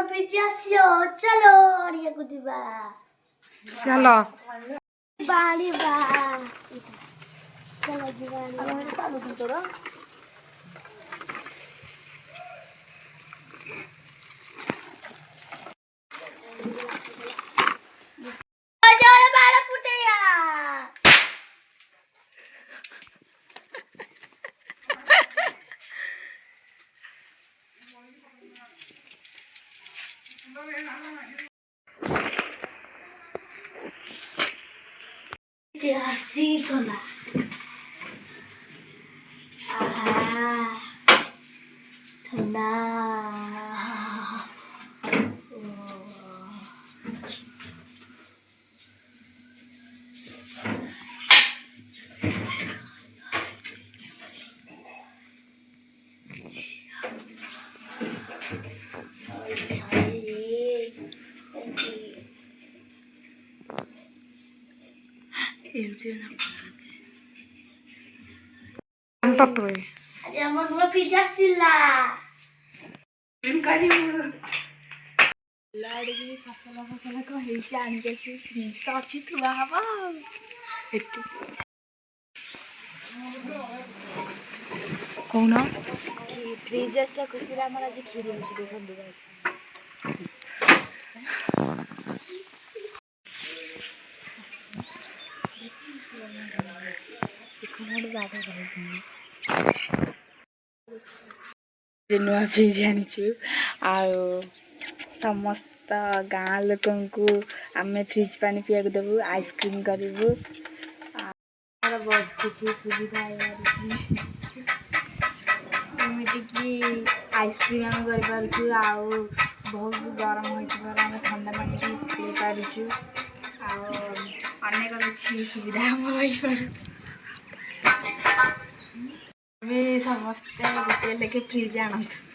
पिजियो चलो अड़िया को दिबा चलो बाड़ी बा चलो दिवाली अरे कालो तोरा अजोर बाड़ा फुटया हसी खोला ठंडा आज हम पिज्जा सिला लाड़ी फसल कही आनिक फ्रिज तो अच्छी थुआ हम कौन फ्रिज आसा खुशी आम आज क्षीरी हो देखो नुआ फ्रिज आनीचु आ समस्त गाँ लोक आम फ्रिज पानी पिया देवु आइसक्रीम करूँ बहुत किसी सुविधा होमती आइसक्रीम आम कर बहुत गरम होता आम ठंडा पानी भी पी पार्चु अनेक किसी सुविधा भी समस्ते गोटे लेखे फ्रिज आणतु।